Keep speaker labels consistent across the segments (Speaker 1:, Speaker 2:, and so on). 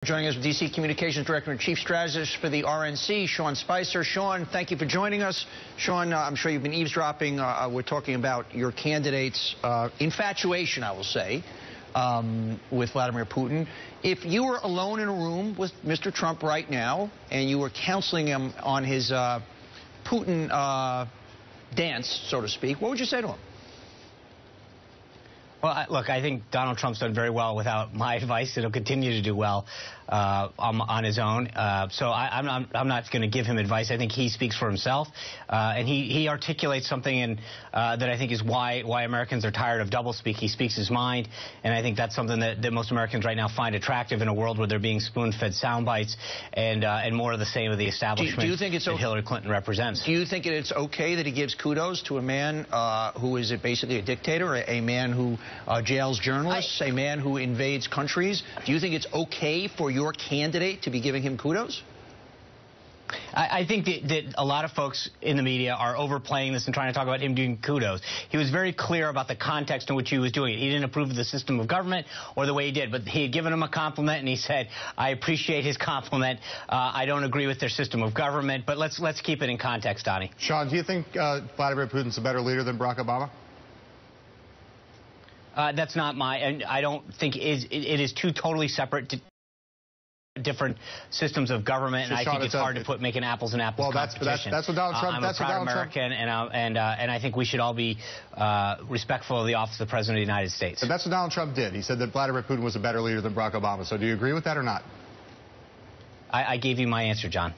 Speaker 1: Joining us, D.C. Communications Director and Chief Strategist for the RNC, Sean Spicer. Sean, thank you for joining us. Sean, I'm sure you've been eavesdropping. We're talking about your candidate's infatuation, I will say, with Vladimir Putin. If you were alone in a room with Mr. Trump right now and you were counseling him on his Putin dance, so to speak, what would you say to him?
Speaker 2: Well, look, I think Donald Trump's done very well without my advice. He'll continue to do well on his own. So I'm not going to give him advice. I think he speaks for himself, and he articulates something that I think is why Americans are tired of doublespeak. He speaks his mind, and I think that's something that most Americans right now find attractive in a world where they're being spoon-fed sound bites and more of the same of the establishment
Speaker 1: do you think it's
Speaker 2: that Hillary Clinton represents.
Speaker 1: Do you think it's okay that he gives kudos to a man who is basically a dictator, a man who jails journalists, a man who invades countries? Do you think it's okay for your candidate to be giving him kudos?
Speaker 2: I think that a lot of folks in the media are overplaying this and trying to talk about him doing kudos. He was very clear about the context in which he was doing it. He didn't approve of the system of government or the way he did, but he had given him a compliment, and he said, I appreciate his compliment. I don't agree with their system of government, but let's keep it in context, Donnie.
Speaker 3: Sean, do you think Vladimir Putin's a better leader than Barack Obama?
Speaker 2: That's not and I don't think it is two totally separate different systems of government, and I think it's hard to put making apples and apples competition.
Speaker 3: That's what Donald Trump.
Speaker 2: I'm a proud American, and I think we should all be respectful of the office of the President of the United States.
Speaker 3: But that's what Donald Trump did. He said that Vladimir Putin was a better leader than Barack Obama. So do you agree with that or not?
Speaker 2: I gave you my answer, John.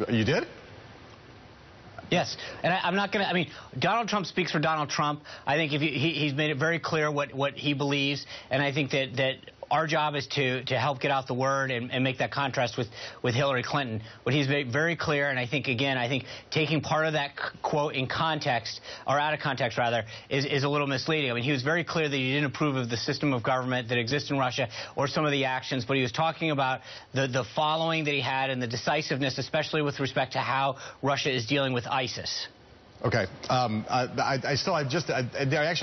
Speaker 3: You did?
Speaker 2: Yes, and I'm not going to. I mean, Donald Trump speaks for Donald Trump. I think if he's made it very clear what he believes, and I think that our job is to help get out the word and make that contrast with Hillary Clinton. But he's made very clear, and I think taking part of that quote in context, or out of context rather, is a little misleading. I mean, he was very clear that he didn't approve of the system of government that exists in Russia or some of the actions, but he was talking about the following that he had and the decisiveness, especially with respect to how Russia is dealing with ISIS.
Speaker 3: Okay. I actually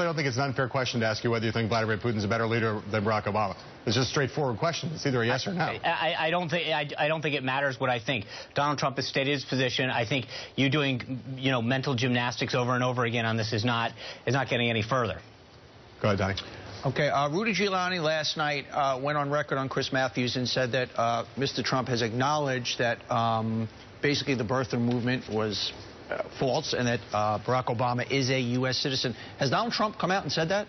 Speaker 3: don't think it's an unfair question to ask you whether you think Vladimir Putin's a better leader than Barack Obama. It's just a straightforward question. It's either a yes or no.
Speaker 2: I don't think it matters what I think. Donald Trump has stated his position. I think you doing mental gymnastics over and over again on this is not getting any further.
Speaker 3: Go ahead, Donnie.
Speaker 1: Okay, Rudy Giuliani last night went on record on Chris Matthews and said that Mr. Trump has acknowledged that basically the birther movement was false and that Barack Obama is a U.S. citizen. Has Donald Trump come out and said that?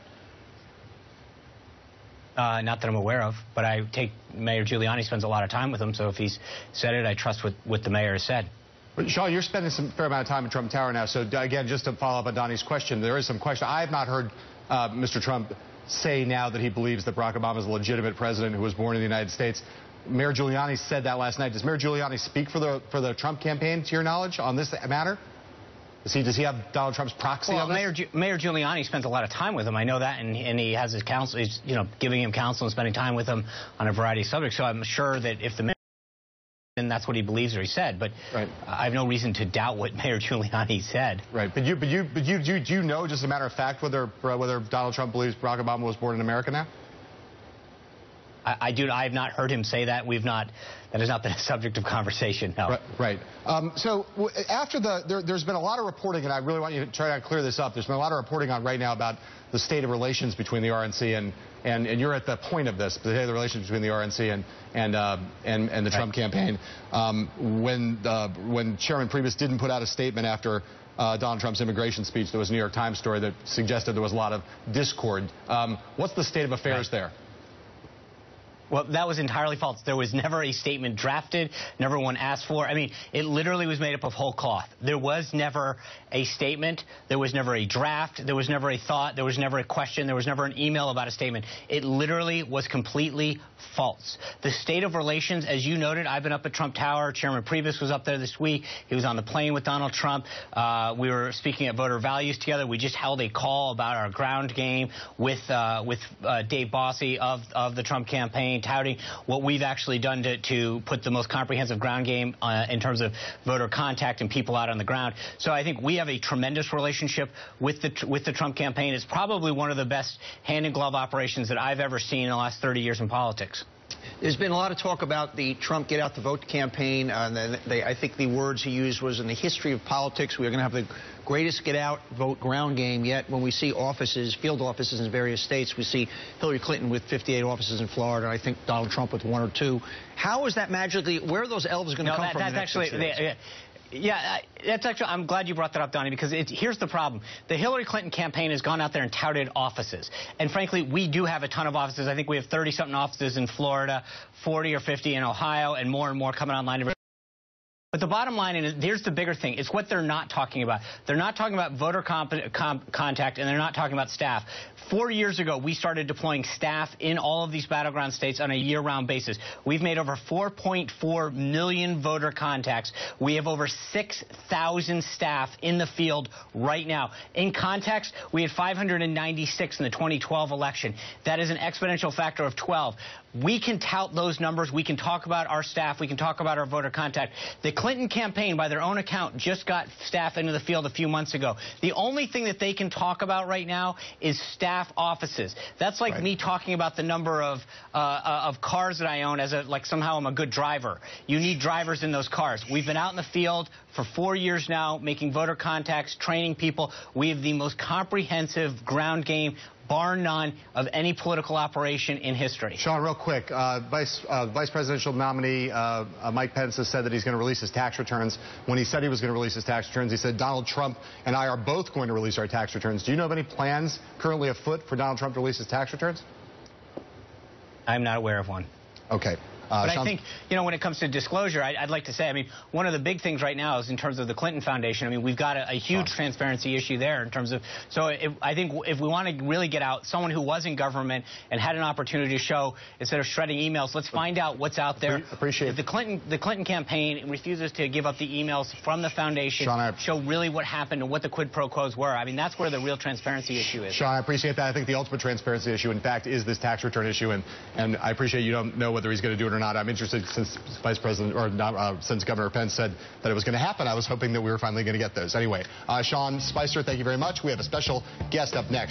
Speaker 2: Not that I'm aware of, but I take Mayor Giuliani spends a lot of time with him, so if he's said it, I trust what the mayor has said.
Speaker 3: But Sean, you're spending some fair amount of time in Trump Tower now, so again, just to follow up on Donnie's question, there is some question. I have not heard Mr. Trump say now that he believes that Barack Obama is a legitimate president who was born in the United States. Mayor Giuliani said that last night. Does Mayor Giuliani speak for the Trump campaign, to your knowledge, on this matter? Does he have Donald Trump's proxy on this?
Speaker 2: Mayor Giuliani spends a lot of time with him. I know that, and he has his counsel. He's giving him counsel and spending time with him on a variety of subjects. So I'm sure that if the mayor, then that's what he believes or he said. But right. I have no reason to doubt what Mayor Giuliani said.
Speaker 3: Right. But do you know, just a matter of fact, whether Donald Trump believes Barack Obama was born in America now?
Speaker 2: I do. I have not heard him say that. That has not been a subject of conversation. No.
Speaker 3: Right. So after there's been a lot of reporting, and I really want you to try to clear this up. There's been a lot of reporting on right now about the state of relations between the RNC and you're at the point of this, the state of the relations between the RNC and the Trump campaign. When Chairman Priebus didn't put out a statement after Donald Trump's immigration speech, there was a New York Times story that suggested there was a lot of discord. What's the state of affairs there?
Speaker 2: Well, that was entirely false. There was never a statement drafted, never one asked for. I mean, it literally was made up of whole cloth. There was never a statement. There was never a draft. There was never a thought. There was never a question. There was never an email about a statement. It literally was completely false. The state of relations, as you noted, I've been up at Trump Tower. Chairman Priebus was up there this week. He was on the plane with Donald Trump. We were speaking at voter values together. We just held a call about our ground game with Dave Bossy of the Trump campaign, touting what we've actually done to put the most comprehensive ground game in terms of voter contact and people out on the ground. So I think we have a tremendous relationship with the Trump campaign. It's probably one of the best hand-in-glove operations that I've ever seen in the last 30 years in politics.
Speaker 1: There's been a lot of talk about the Trump Get Out the Vote campaign. I think the words he used was, in the history of politics, we're going to have the greatest get out vote ground game yet. When we see offices, field offices in various states, we see Hillary Clinton with 58 offices in Florida, and I think Donald Trump with 1 or 2. How is that magically, where are those elves going to come from?
Speaker 2: That's actually, yeah, that's actually, I'm glad you brought that up, Donnie, because here's the problem. The Hillary Clinton campaign has gone out there and touted offices. And frankly, we do have a ton of offices. I think we have 30-something offices in Florida, 40 or 50 in Ohio, and more coming online. But the bottom line is, here's the bigger thing. It's what they're not talking about. They're not talking about voter contact, and they're not talking about staff. 4 years ago, we started deploying staff in all of these battleground states on a year-round basis. We've made over 4.4 million voter contacts. We have over 6,000 staff in the field right now. In context, we had 596 in the 2012 election. That is an exponential factor of 12. We can tout those numbers. We can talk about our staff. We can talk about our voter contact. The Clinton campaign, by their own account, just got staff into the field a few months ago. The only thing that they can talk about right now is staff offices. That's like me talking about the number of cars that I own as like somehow I'm a good driver. You need drivers in those cars. We've been out in the field for 4 years now, making voter contacts, training people. We have the most comprehensive ground game, bar none, of any political operation in history.
Speaker 3: Sean, real quick, Vice Presidential nominee Mike Pence has said that he's going to release his tax returns. When he said he was going to release his tax returns, he said Donald Trump and I are both going to release our tax returns. Do you know of any plans currently afoot for Donald Trump to release his tax returns?
Speaker 2: I'm not aware of one.
Speaker 3: Okay.
Speaker 2: But I think, you know, when it comes to disclosure, I'd like to say, I mean, one of the big things right now is in terms of the Clinton Foundation. I mean, we've got a huge transparency issue there in terms of, so I think if we want to really get out someone who was in government and had an opportunity to show, instead of shredding emails, let's find out what's out there.
Speaker 3: Appreciate
Speaker 2: if the Clinton campaign refuses to give up the emails from the foundation, show really what happened and what the quid pro quos were. I mean, that's where the real transparency issue is.
Speaker 3: Sean, I appreciate that. I think the ultimate transparency issue, in fact, is this tax return issue, and I appreciate you don't know whether he's going to do it or not. I'm interested, since Vice President, or not, since Governor Pence said that it was going to happen, I was hoping that we were finally going to get those. Anyway, Sean Spicer, thank you very much. We have a special guest up next.